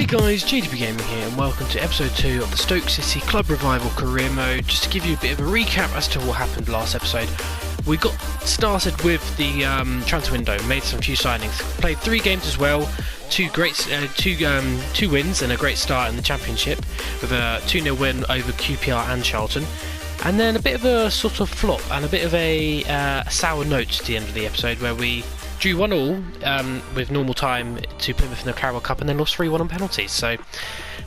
Hey guys, GDP Gaming here and welcome to episode 2 of the Stoke City Club Revival Career Mode. Just to give you a bit of a recap as to what happened last episode. We got started with the transfer window, made some few signings, played 3 games as well, two wins and a great start in the Championship with a 2-0 win over QPR and Charlton. And then a bit of a sort of flop and a bit of a sour note at the end of the episode where we drew 1-1 with normal time to Plymouth in the Carabao Cup and then lost 3-1 on penalties. So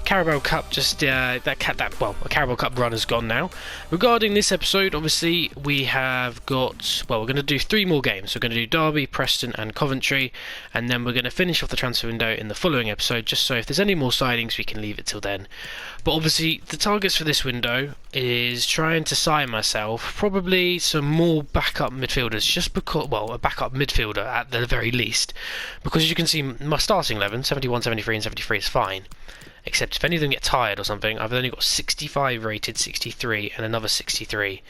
Carabao Cup a Carabao Cup run has gone now. Regarding this episode, obviously we have got, we're going to do 3 more games. We're going to do Derby, Preston and Coventry, and then we're going to finish off the transfer window in the following episode, just so if there's any more signings we can leave it till then. But obviously the targets for this window is trying to sign myself probably some more backup midfielders, just because, a backup midfielder at the very least, because as you can see my starting 11, 71, 73 and 73 is fine. Except if any of them get tired or something, I've only got 65 rated, 63 and another 63.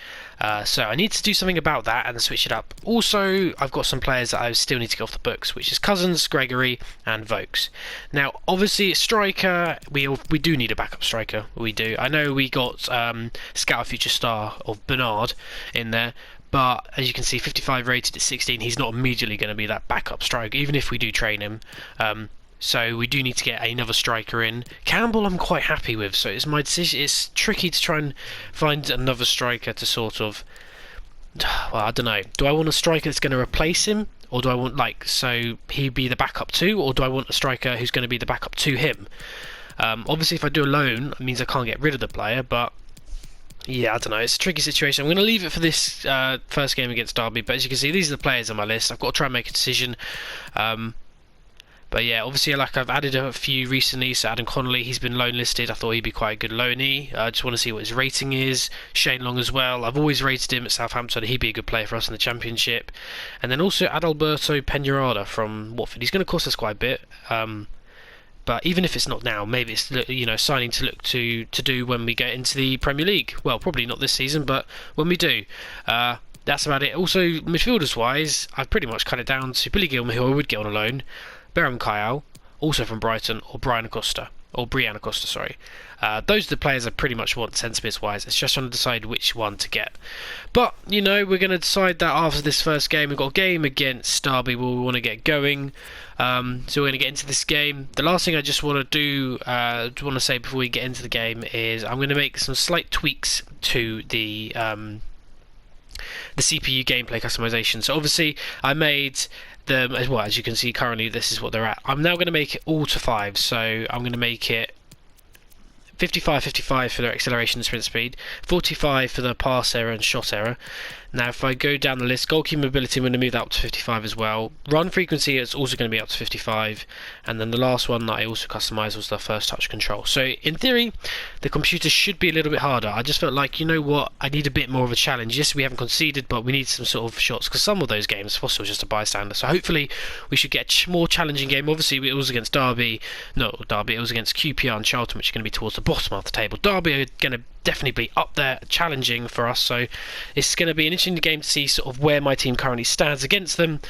So I need to do something about that and switch it up. Also, I've got some players that I still need to get off the books, which is Cousins, Gregory and Vokes. Now, obviously, striker, we do need a backup striker. We do. I know we got Scout Future Star of Bernard in there. But as you can see, 55 rated at 16, he's not immediately going to be that backup striker, even if we do train him. So we do need to get another striker in. Campbell I'm quite happy with, so it's my decision. It's tricky to try and find another striker to sort of, I don't know. Do I want a striker that's going to replace him? Or do I want, so he'd be the backup to? Or do I want a striker who's going to be the backup to him? Obviously if I do a loan, it means I can't get rid of the player, but yeah, I don't know, it's a tricky situation. I'm going to leave it for this first game against Derby, but as you can see, these are the players on my list. I've got to try and make a decision. But yeah, obviously, I've added a few recently. So Adam Connolly, he's been loan listed. I thought he'd be quite a good loanee. I just want to see what his rating is. Shane Long as well. I've always rated him at Southampton. He'd be a good player for us in the Championship. And then also Adalberto Peñaranda from Watford. He's going to cost us quite a bit. But even if it's not now, maybe it's signing to look to do when we get into the Premier League. Well, probably not this season, but when we do. That's about it. Also, midfielders wise, I've pretty much cut it down to Billy Gilmer, who I would get on a loan. Beram Kayal, also from Brighton, or Brian Acosta, sorry. Those are the players I pretty much want centre-mids wise. It's just trying to decide which one to get. But, we're going to decide that after this first game. We've got a game against Derby where we want to get going. So we're going to get into this game. The last thing I just want to say before we get into the game is I'm going to make some slight tweaks to the CPU gameplay customization. So obviously I made them, as you can see currently this is what they're at. I'm now going to make it all to 5, so I'm going to make it 55 for their acceleration and sprint speed, 45 for the pass error and shot error. Now if I go down the list, goalkeeper mobility, I'm going to move that up to 55 as well. Run frequency is also going to be up to 55, and then the last one that I also customised was the first touch control. So in theory the computer should be a little bit harder. I just felt like, I need a bit more of a challenge. Yes, we haven't conceded, but we need some sort of shots, because some of those games Fossil was just a bystander. So hopefully we should get a more challenging game. Obviously it was against Derby, it was against QPR and Charlton, which are going to be towards the bottom of the table. Derby are going to definitely be up there challenging for us, so it's going to be an interesting game to see sort of where my team currently stands against them.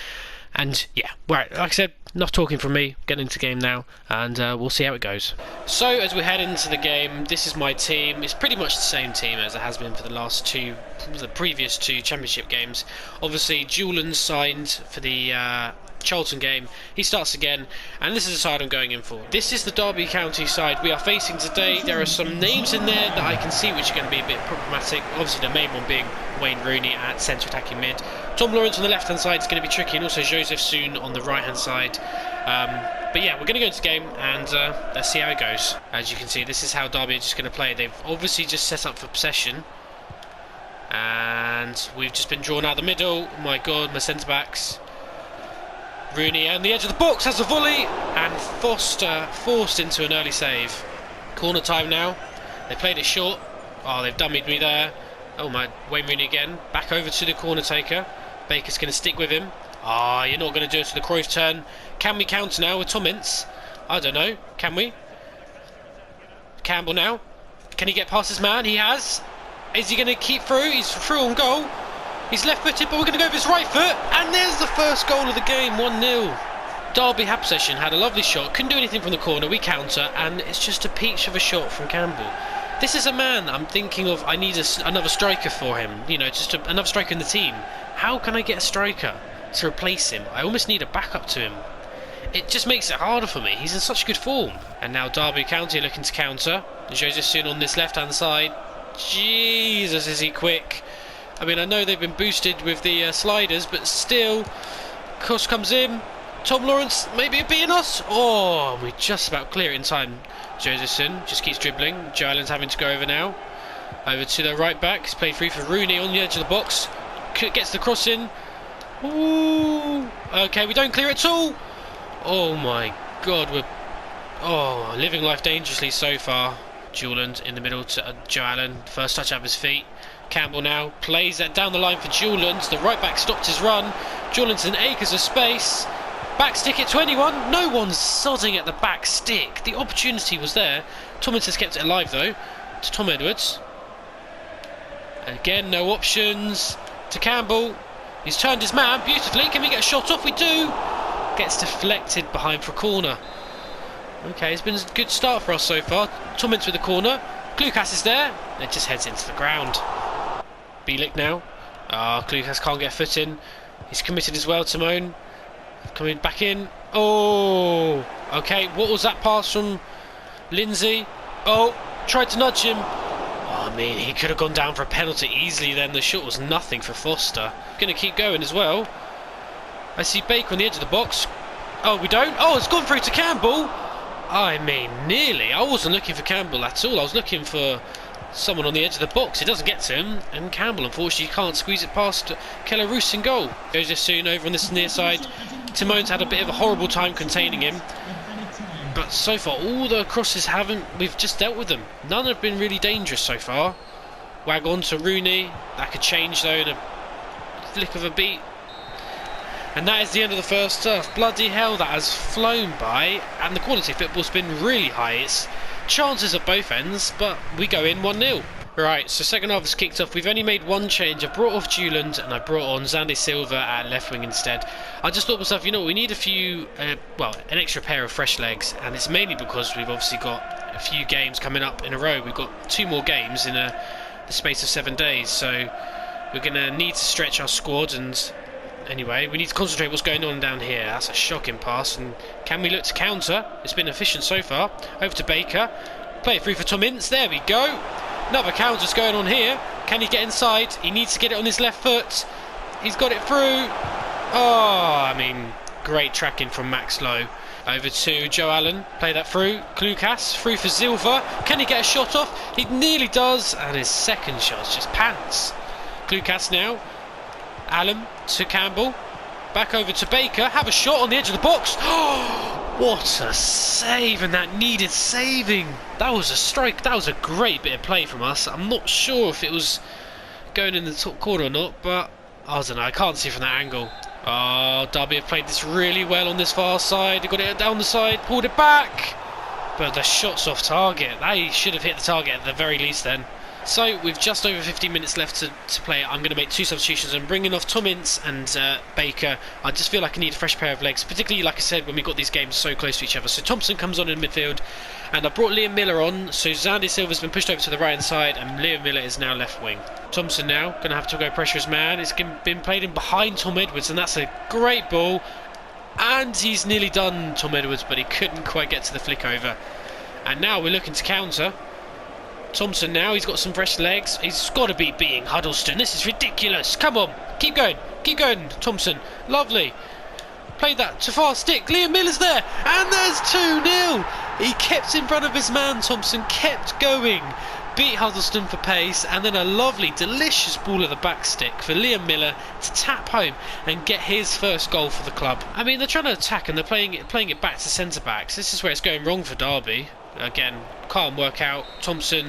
And yeah, right, like I said, enough talking from me, getting into the game now, and we'll see how it goes. So as we head into the game, this is my team. It's pretty much the same team as it has been for the previous 2 Championship games. Obviously Julian signed for the Charlton game. He starts again, and this is the side I'm going in for. This is the Derby County side we are facing today. There are some names in there that I can see which are going to be a bit problematic. Obviously the main one being Wayne Rooney at centre attacking mid. Tom Lawrence on the left hand side is going to be tricky, and also Joseph Soon on the right hand side. But yeah, we're going to go into the game and let's see how it goes. As you can see, this is how Derby are just going to play. They've obviously just set up for possession, and we've just been drawn out the middle. Oh my god, my centre backs. Rooney on the edge of the box has a volley, and Foster forced into an early save. Corner time now. They played it short. Oh, they've dummied me there. Oh my, Wayne Rooney again. Back over to the corner taker. Baker's going to stick with him. You're not going to do it to the Cruyff turn. Can we counter now with Tom Ince? I don't know. Can we? Campbell now. Can he get past his man? He has. Is he going to keep through? He's through on He's left-footed, but we're going to go with his right foot, and there's the first goal of the game, 1-0. Derby had possession, had a lovely shot, couldn't do anything from the corner, we counter, and it's just a peach of a shot from Campbell. This is a man I'm thinking of. I need another striker for him, you know, just another striker in the team. How can I get a striker to replace him? I almost need a backup to him. It just makes it harder for me. He's in such good form. And now Derby County looking to counter. Jesus on this left hand side. Jesus, is he quick. I mean, I know they've been boosted with the sliders, but still, cross comes in. Tom Lawrence, maybe it being us. Oh, we just about clear it in time. Josephson just keeps dribbling. Joe Allen's having to go over now. Over to the right back. He's played free for Rooney on the edge of the box. Gets the cross in. Ooh. Okay, we don't clear it at all. Oh my God, we're living life dangerously so far. Juland in the middle to Joe Allen. First touch out of his feet. Campbell now plays that down the line for Juland. The right back stopped his run. Juland's in acres of space. Back stick it to anyone. No one's sodding at the back stick. The opportunity was there. Thomas has kept it alive though. To Tom Edwards. Again, no options. To Campbell. He's turned his man beautifully. Can we get a shot off? We do. Gets deflected behind for a corner. Okay, it's been a good start for us so far. Thomas with the corner. Klukas is there. It just heads into the ground. Bielik now. Klukas can't get a foot in. He's committed as well, Timone. Coming back in. Oh, okay. What was that pass from Lindsay? Oh, tried to nudge him. Oh, I mean, he could have gone down for a penalty easily then. The shot was nothing for Foster. Going to keep going as well. I see Baker on the edge of the box. Oh, we don't? Oh, it's gone through to Campbell. I mean, nearly. I wasn't looking for Campbell at all. I was looking for someone on the edge of the box. It doesn't get to him, and Campbell unfortunately can't squeeze it past Keller Roos in goal. Goes this soon over on this near side. Timone's had a bit of a horrible time containing him, but so far all the crosses we've just dealt with them. None have been really dangerous so far. Wag on to Rooney. That could change though in a flick of a beat. And that is the end of the first half. Bloody hell, that has flown by, and the quality of football's been really high. It's chances at both ends, but we go in 1-0. Right, so second half has kicked off. We've only made one change. I brought off Juland and I brought on Zandy Silva at left wing instead. I just thought to myself, you know, we need a few, an extra pair of fresh legs, and it's mainly because we've obviously got a few games coming up in a row. We've got 2 more games in the space of 7 days, so we're going to need to stretch our squad. And anyway, we need to concentrate what's going on down here. That's a shocking pass, and can we look to counter? It's been efficient so far. Over to Baker. Play it through for Tom Ince. There we go. Another counter's going on here. Can he get inside? He needs to get it on his left foot. He's got it through. Oh, I mean, great tracking from Max Lowe. Over to Joe Allen. Play that through. Klukas through for Silva. Can he get a shot off? He nearly does, and his second shot's just pants. Klukas now. Allen to Campbell. Back over to Baker. Have a shot on the edge of the box. What a save, and that needed saving. That was a strike. That was a great bit of play from us. I'm not sure if it was going in the top corner or not, but I don't know. I can't see from that angle. Oh, Derby have played this really well on this far side. They got it down the side, pulled it back, but the shot's off target. They should have hit the target at the very least then. So with just over 15 minutes left to play, I'm going to make 2 substitutions. I'm bringing off Tom Ince and Baker. I just feel like I need a fresh pair of legs, particularly like I said when we got these games so close to each other. So Thompson comes on in midfield, and I brought Liam Miller on. So Zandy Silva's been pushed over to the right hand side, and Liam Miller is now left wing. Thompson now going to have to go pressure his man. It's been played in behind Tom Edwards, and that's a great ball. And he's nearly done Tom Edwards, but he couldn't quite get to the flick over. And now we're looking to counter. Thompson now, he's got some fresh legs. He's got to be beating Huddleston. This is ridiculous. Come on, keep going, Thompson. Lovely. Played that to far stick. Liam Miller's there, and there's 2-0. He kept in front of his man. Thompson kept going. Beat Huddleston for pace, and then a lovely, delicious ball at the back stick for Liam Miller to tap home and get his first goal for the club. I mean, they're trying to attack and they're playing it back to centre backs. This is where it's going wrong for Derby. Again, can't work out. Thompson.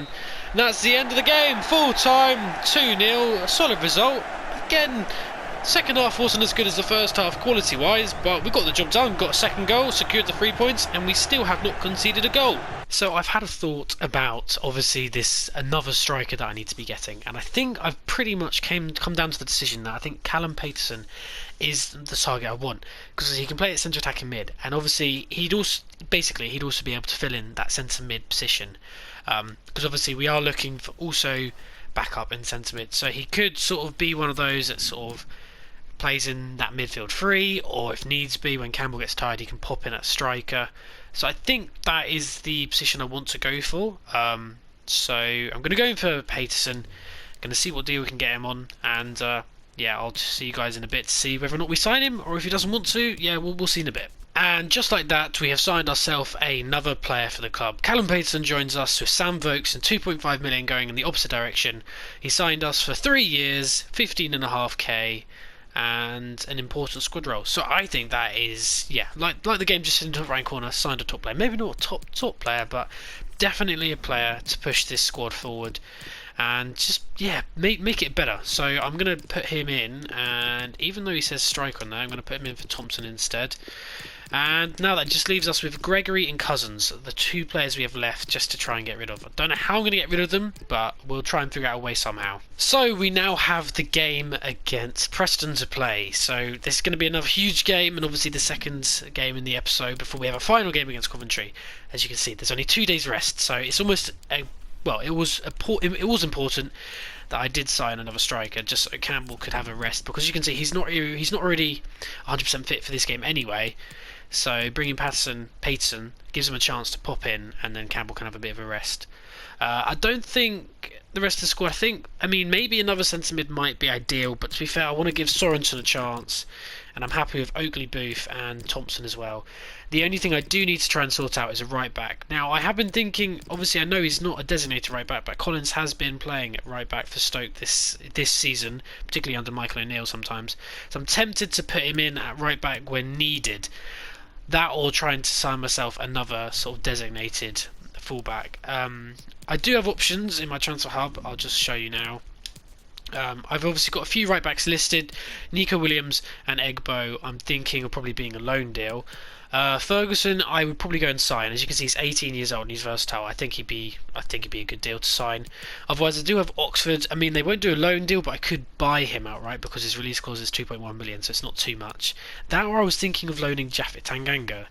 And that's the end of the game. Full time, 2-0. A solid result. Again, second half wasn't as good as the first half quality wise, but we got the job done. Got a second goal, secured the 3 points, and we still have not conceded a goal. So I've had a thought about obviously this another striker that I need to be getting, and I think I've pretty much come down to the decision that I think Callum Paterson is the target I want, because he can play at centre attacking mid, and obviously he'd also be able to fill in that centre mid position, because obviously we are looking for also backup in centre mid, so he could sort of be one of those that sort of plays in that midfield three, or if needs be, when Campbell gets tired, he can pop in at striker. So I think that is the position I want to go for. So I'm going to go in for Paterson. Going to see what deal we can get him on, and yeah, I'll just see you guys in a bit to see whether or not we sign him, or if he doesn't want to, yeah, we'll see in a bit. And just like that, we have signed ourselves another player for the club. Callum Paterson joins us with Sam Vokes and 2.5 million going in the opposite direction. He signed us for 3 years, 15.5k. And an important squad role. So I think that is, yeah, like the game just in the top right corner, signed a top player. Maybe not a top player, but definitely a player to push this squad forward and just, yeah, make it better. So I'm going to put him in, and even though he says striker on there, I'm going to put him in for Thompson instead. And now that just leaves us with Gregory and Cousins, the 2 players we have left just to try and get rid of. I don't know how I'm going to get rid of them, but we'll try and figure out a way somehow. So we now have the game against Preston to play. So this is going to be another huge game, and obviously the second game in the episode before we have a final game against Coventry. As you can see, there's only 2 days rest, so it's almost it was important that I did sign another striker just so Campbell could have a rest, because you can see he's not already 100% fit for this game anyway. So bringing Paterson gives him a chance to pop in, and then Campbell can have a bit of a rest. I don't think the rest of the squad, I mean maybe another centre mid might be ideal, but to be fair I want to give Sorensen a chance, and I'm happy with Oakley Booth and Thompson as well. The only thing I do need to try and sort out is a right back. Now I have been thinking, obviously I know he's not a designated right back, but Collins has been playing at right back for Stoke this season, particularly under Michael O'Neill sometimes. So I'm tempted to put him in at right back when needed. That, or trying to sign myself another sort of designated fullback. I do have options in my transfer hub. I'll just show you now. I've obviously got a few right backs listed. Nico Williams and Egbo I'm thinking of probably being a loan deal. Ferguson I would probably go and sign. As you can see, he's 18 years old and he's versatile. I think he'd be a good deal to sign. Otherwise I do have Oxford. I mean, they won't do a loan deal, but I could buy him outright because his release clause is 2.1 million, so it's not too much. That, or I was thinking of loaning Japhet Tanganga.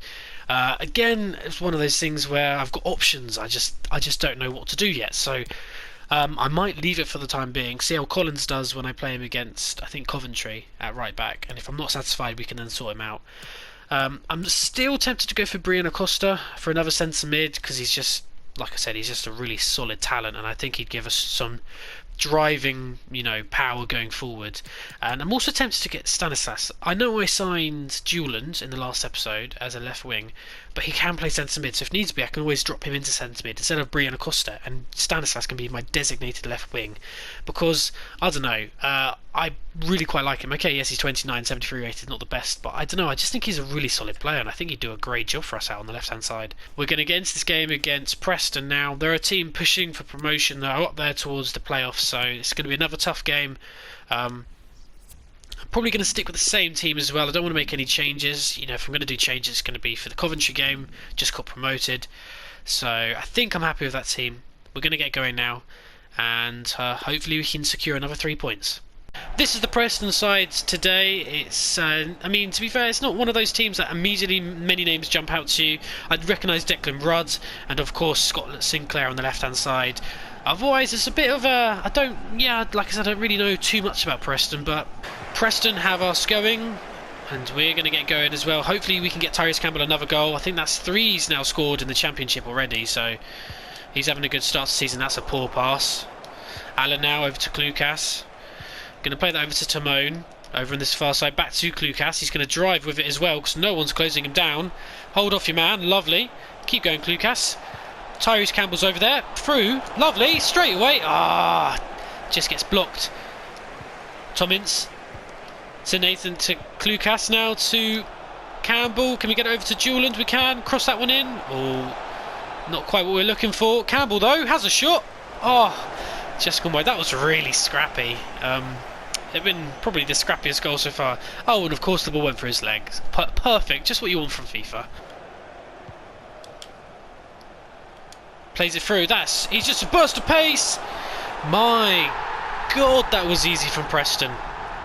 Again, it's one of those things where I've got options. I just don't know what to do yet. So I might leave it for the time being, see how Collins does when I play him against, I think, Coventry at right back, and if I'm not satisfied we can then sort him out. I'm still tempted to go for Brian Acosta for another centre mid, because he's just, like I said, he's just a really solid talent, and I think he'd give us some driving, power going forward. And I'm also tempted to get Stanislas. I know I signed Juland in the last episode as a left wing, but he can play centre mid, so if needs be I can always drop him into centre mid instead of Brian Acosta, and Stanislas can be my designated left wing, because I don't know, I really quite like him. Okay, yes, he's 29, 73 rated, not the best, but I don't know, I just think he's a really solid player, and I think he'd do a great job for us out on the left hand side. We're going to get into this game against Preston now. They're a team pushing for promotion. They're up there towards the playoffs, so it's going to be another tough game. I'm probably going to stick with the same team as well. I don't want to make any changes. If I'm going to do changes, it's going to be for the Coventry game, just got promoted. So I think I'm happy with that team. We're going to get going now, and hopefully we can secure another 3 points. This is the Preston side today. It's, I mean, to be fair, it's not one of those teams that immediately many names jump out to you. I'd recognise Declan Rudd and, of course, Scott Sinclair on the left-hand side. Otherwise, it's a bit of a... like I said, I don't really know too much about Preston, but Preston have us going, and we're going to get going as well. Hopefully we can get Tyrese Campbell another goal. I think that's 3 he's now scored in the Championship already, so he's having a good start to the season. That's a poor pass. Alan now over to Klukas. Going to play that over to Timone, over on this far side, back to Klukas. He's going to drive with it as well, because no one's closing him down. Hold off your man, lovely. Keep going, Klukas. Tyrese Campbell's over there, through, lovely, straight away. Just gets blocked. Tommins to Nathan, to Klukas, now to Campbell. Can we get it over to Juland? We can. Cross that one in. Oh, not quite what we're looking for. Campbell, though, has a shot. Just gone wide. That was really scrappy. It's been probably the scrappiest goal so far. Oh, and of course the ball went for his legs. Perfect, just what you want from FIFA. Plays it through. He's just a burst of pace. My God, that was easy from Preston.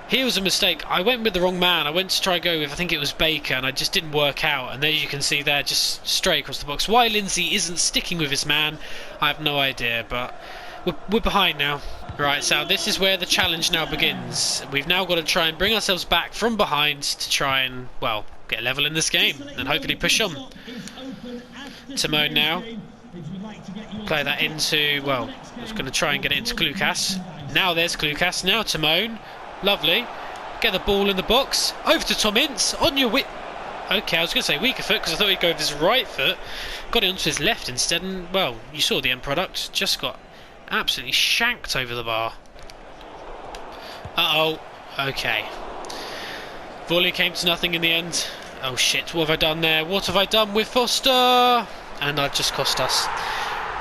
Here was a mistake. I went with the wrong man. I went to try go with, I think it was Baker, and I just didn't work out. And there you can see there, just straight across the box. Why Lindsay isn't sticking with his man, I have no idea, but we're behind now. Right, so this is where the challenge now begins. We've now got to try and bring ourselves back from behind to try and, well, get a level in this game and hopefully push on. Timone now. Play that into, well, I was going to try and get it into Klukas. Now there's Klukas, now Timone. Lovely. Get the ball in the box. Over to Tom Ince. On your okay, I was going to say weaker foot because I thought he'd go with his right foot. Got it onto his left instead, and, well, you saw the end product. Just got absolutely shanked over the bar. Uh-oh. Okay. Volley came to nothing in the end. Oh, shit. What have I done there? What have I done with Foster? And I've just cost us.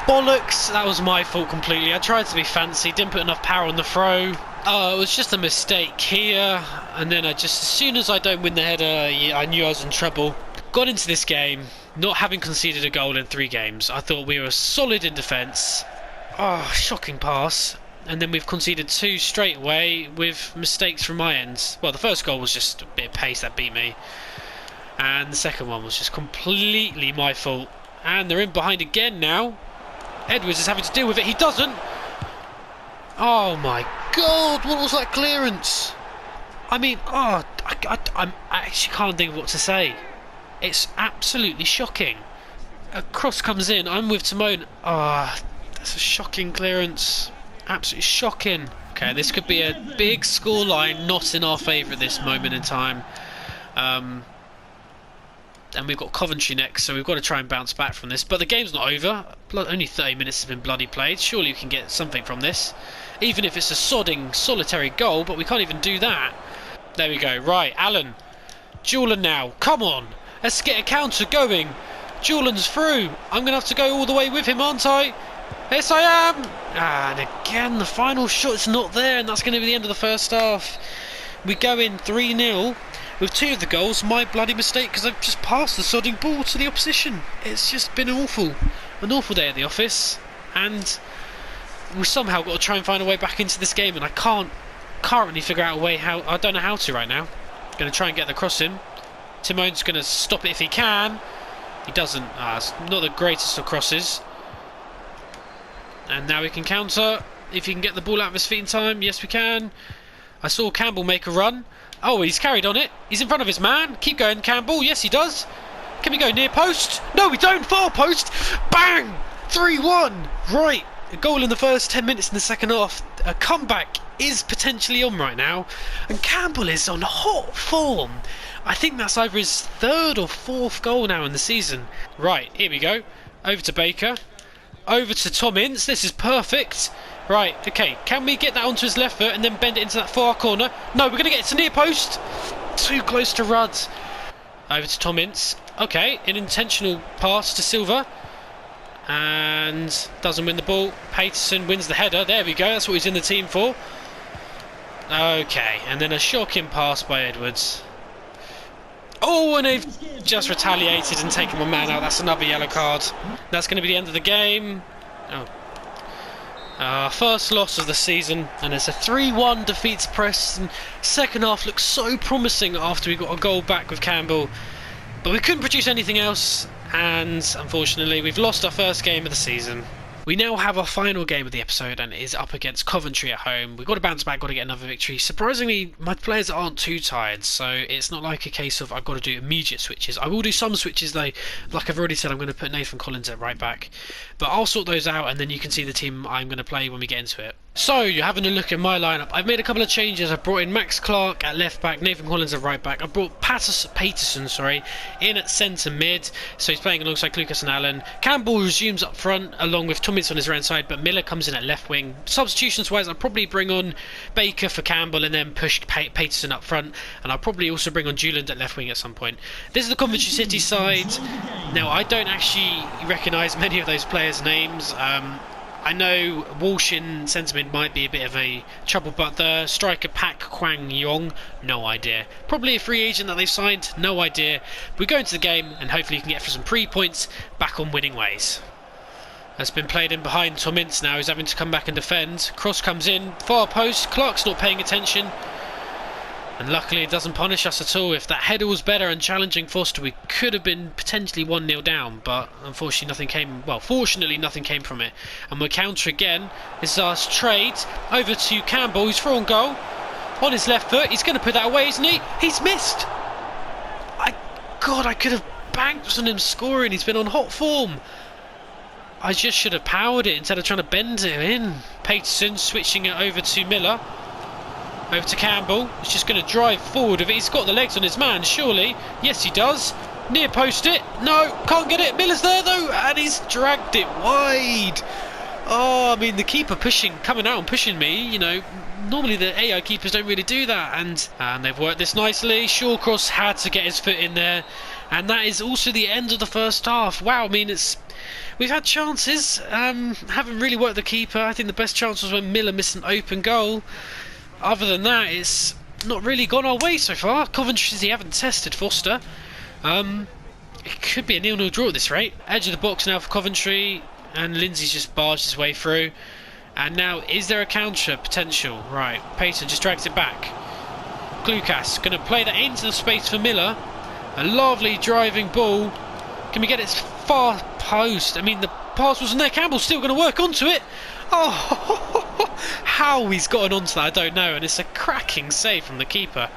Bollocks! That was my fault completely. I tried to be fancy, didn't put enough power on the throw. Oh, it was just a mistake here. And then as soon as I don't win the header, I knew I was in trouble. Got into this game, not having conceded a goal in 3 games. I thought we were solid in defence. Oh, shocking pass. And then we've conceded 2 straight away with mistakes from my end. Well, the first goal was just a bit of pace that beat me. And the second one was just completely my fault. And they're in behind again now. Edwards is having to deal with it. He doesn't. Oh my God, what was that clearance? I mean, I actually can't think of what to say. It's absolutely shocking. A cross comes in. I'm with Timone. That's a shocking clearance. Absolutely shocking. Okay, this could be a big scoreline not in our favour at this moment in time. And we've got Coventry next, so we've got to try and bounce back from this. But the game's not over. Only 30 minutes have been bloody played. Surely we can get something from this. Even if it's a sodding, solitary goal, but we can't even do that. There we go. Right, Allen. Julian now. Come on. Let's get a counter going. Julian's through. I'm going to have to go all the way with him, aren't I? Yes, I am. And again, the final shot's not there, and that's going to be the end of the first half. We go in 3-0. With 2 of the goals, my bloody mistake, because I've just passed the sodding ball to the opposition. It's just been awful. An awful day at the office. And we've somehow got to try and find a way back into this game, and I can't really figure out a way how. I don't know how to right now. Going to try and get the cross in. Timone's going to stop it if he can. He doesn't. It's not the greatest of crosses. And now we can counter. If he can get the ball out of his feet in time. Yes, we can. I saw Campbell make a run. Oh, he's carried on it. He's in front of his man. Keep going, Campbell. Yes, he does. Can we go near post? No, we don't. Far post. Bang! 3-1. Right. A goal in the first 10 minutes in the second half. A comeback is potentially on right now. And Campbell is on hot form. I think that's either his 3rd or 4th goal now in the season. Right, here we go. Over to Baker. Over to Tom Ince. This is perfect. Right, okay, can we get that onto his left foot and then bend it into that far corner? No, we're going to get it to near post. Too close to Rudd. Over to Tom Ince. Okay, an intentional pass to Silva. And doesn't win the ball. Paterson wins the header. There we go, that's what he's in the team for. Okay, and then a shocking pass by Edwards. Oh, and they've just retaliated and taken my man out. That's another yellow card. That's going to be the end of the game. Oh. First loss of the season, and it's a 3-1 defeat to Preston. Second half looks so promising after we got a goal back with Campbell, but we couldn't produce anything else, and unfortunately we've lost our first game of the season. We now have our final game of the episode, and it is up against Coventry at home. We've got to bounce back, got to get another victory. Surprisingly, my players aren't too tired, so it's not like a case of I've got to do immediate switches. I will do some switches though. Like I've already said, I'm going to put Nathan Collins at right back, but I'll sort those out, and then you can see the team I'm going to play when we get into it. So, you're having a look at my lineup. I've made a couple of changes. I've brought in Max Clark at left back, Nathan Collins at right back. I've brought Paterson in at centre mid, so he's playing alongside Lucas and Allen. Campbell resumes up front along with Tommins on his right side, but Miller comes in at left wing. Substitutions wise, I'll probably bring on Baker for Campbell and then push Paterson up front, and I'll probably also bring on Julian at left wing at some point. This is the Coventry City side. Now, I don't actually recognise many of those players' names. I know Walsh in sentiment might be a bit of a trouble, but the striker Pak Kwang Yong, no idea. Probably a free agent that they've signed, no idea. We go into the game and hopefully you can get for some 3 points back on winning ways. Has been played in behind Tom Ince now. He's having to come back and defend. Cross comes in, far post. Clark's not paying attention. And luckily it doesn't punish us at all. If that header was better and challenging Foster, we could have been potentially 1-0 down. But unfortunately nothing came, well, fortunately nothing came from it. And we'll counter again. This is our trade. Over to Campbell, who's through on goal. On his left foot. He's going to put that away, isn't he? He's missed! God, I could have banked on him scoring. He's been on hot form. I just should have powered it instead of trying to bend it in. Peterson switching it over to Miller. Over to Campbell. He's just going to drive forward with it. He's got the legs on his man, surely. Yes, he does. Near post it. No, can't get it. Miller's there, though. And he's dragged it wide. Oh, I mean, the keeper coming out and pushing me, you know. Normally the AI keepers don't really do that. And they've worked this nicely. Shawcross had to get his foot in there. And that is also the end of the first half. Wow, I mean, we've had chances. Haven't really worked the keeper. I think the best chance was when Miller missed an open goal. Other than that, it's not really gone our way so far. Coventry City haven't tested Foster. It could be a 0-0 draw at this rate. Edge of the box now for Coventry, and Lindsay's just barged his way through. And now, is there a counter potential? Right, Payton just drags it back. Klukas going to play that into the space for Miller. A lovely driving ball. Can we get it far post? I mean, the pass wasn't there. Campbell's still going to work onto it. Oh, how he's gotten onto that, I don't know. And it's a cracking save from the keeper.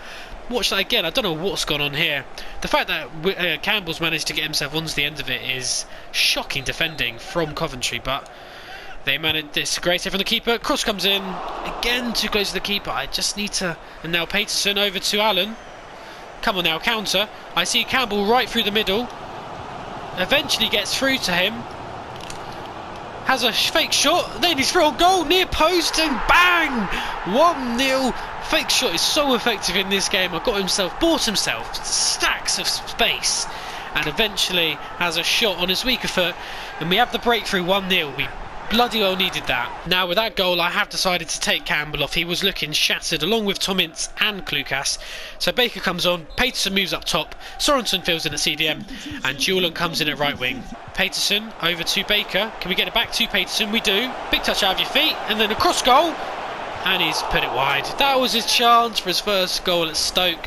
Watch that again. I don't know what's gone on here. The fact that Campbell's managed to get himself onto the end of it is shocking defending from Coventry. But they managed this. Great save from the keeper. Cross comes in. Again, too close to the keeper. I just need to... And now Peterson over to Allen. Come on now, counter. I see Campbell right through the middle. Eventually gets through to him. Has a fake shot. Then he's through on goal. Near post and bang! 1-0. Fake shot is so effective in this game. Bought himself stacks of space. And eventually has a shot on his weaker foot. And we have the breakthrough 1-0. We bloody well needed that. Now with that goal I have decided to take Campbell off. He was looking shattered along with Tom Ince and Klukas. So Baker comes on, Peterson moves up top, Sorensen fills in at CDM and Julian comes in at right wing. Peterson over to Baker. Can we get it back to Peterson? We do. Big touch out of your feet and then a cross goal and he's put it wide. That was his chance for his first goal at Stoke.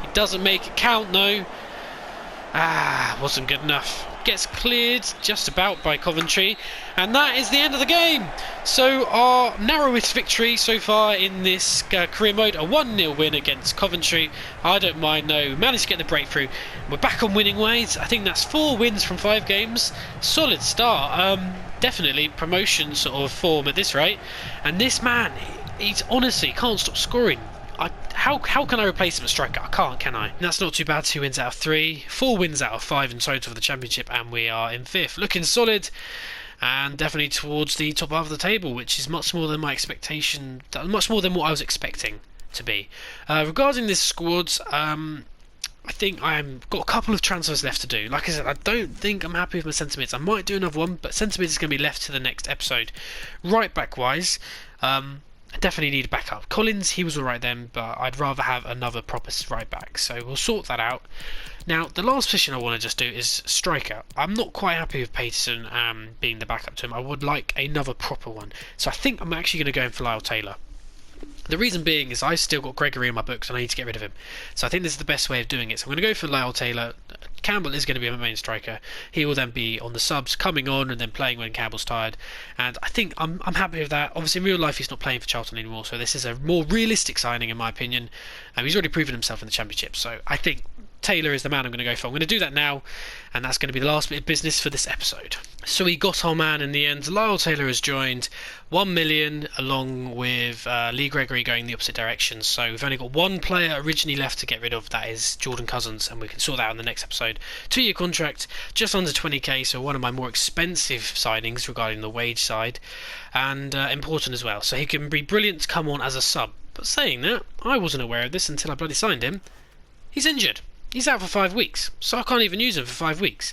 He doesn't make it count though. Wasn't good enough. Gets cleared just about by Coventry and that is the end of the game. So our narrowest victory so far in this career mode, a 1-0 win against Coventry. I don't mind though, managed to get the breakthrough. We're back on winning ways. I think that's 4 wins from 5 games. Solid start. Definitely promotion sort of form at this rate. And this man, he's honestly can't stop scoring. How can I replace him as striker? I can't, can I? And that's not too bad. 2 wins out of 3, 4 wins out of 5 in total for the championship, and we are in 5th, looking solid, and definitely towards the top half of the table, which is much more than my expectation, much more than what I was expecting to be. Regarding this squad, I think I've got a couple of transfers left to do. Like I said, I don't think I'm happy with my centre mids. I might do another one, but centre mids is going to be left to the next episode. Right back wise, I definitely need a backup. Collins, he was alright then, but I'd rather have another proper right back, so we'll sort that out. Now, the last position I want to just do is striker. I'm not quite happy with Peterson being the backup to him. I would like another proper one. So I think I'm actually going to go in for Lyle Taylor. The reason being is I've still got Gregory in my books and I need to get rid of him. So I think this is the best way of doing it. So I'm going to go for Lyle Taylor. Campbell is going to be my main striker. He will then be on the subs, coming on and then playing when Campbell's tired. And I think I'm happy with that. Obviously in real life he's not playing for Charlton anymore, so this is a more realistic signing in my opinion. He's already proven himself in the Championship, so I think Taylor is the man I'm going to go for. I'm going to do that now, and that's going to be the last bit of business for this episode. So we got our man in the end. Lyle Taylor has joined. 1 million along with Lee Gregory going the opposite direction. So we've only got one player originally left to get rid of. That is Jordan Cousins, and we can sort that out in the next episode. 2-year contract, just under 20k, so one of my more expensive signings regarding the wage side, and important as well. So he can be brilliant to come on as a sub. But saying that, I wasn't aware of this until I bloody signed him. He's injured. He's out for 5 weeks, so I can't even use him for 5 weeks.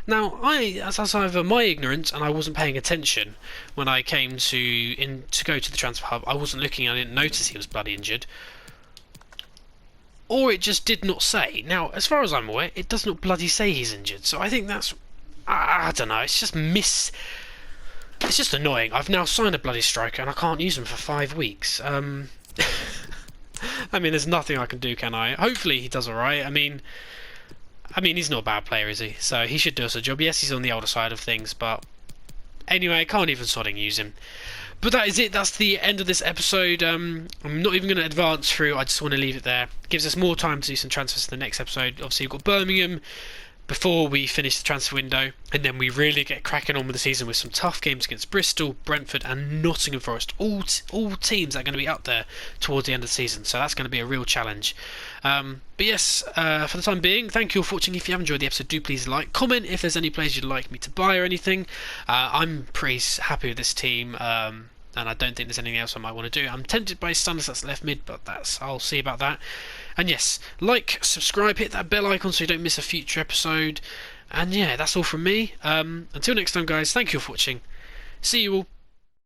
Now, that's either my ignorance and I wasn't paying attention when I came to go to the transfer hub. I wasn't looking, I didn't notice he was bloody injured. Or it just did not say. Now, as far as I'm aware, it does not bloody say he's injured. So I think that's... I don't know, it's just It's just annoying. I've now signed a bloody striker and I can't use him for 5 weeks. I mean, there's nothing I can do, can I? Hopefully he does alright. I mean, he's not a bad player, is he? So he should do us a job. Yes, he's on the older side of things, but anyway, I can't even sodding use him. But that is it. That's the end of this episode. I'm not even going to advance through. I just want to leave it there. Gives us more time to do some transfers in the next episode. Obviously, we've got Birmingham before we finish the transfer window, and then we really get cracking on with the season with some tough games against Bristol, Brentford and Nottingham Forest, all teams that are going to be up there towards the end of the season, so that's going to be a real challenge. But yes, for the time being, thank you all for watching. If you have enjoyed the episode, do please like, comment if there's any players you'd like me to buy or anything. I'm pretty happy with this team, and I don't think there's anything else I might want to do. I'm tempted by Stanislas left mid, but I'll see about that. And yes, like, subscribe, hit that bell icon so you don't miss a future episode. And yeah, that's all from me. Until next time, guys, thank you all for watching. See you all.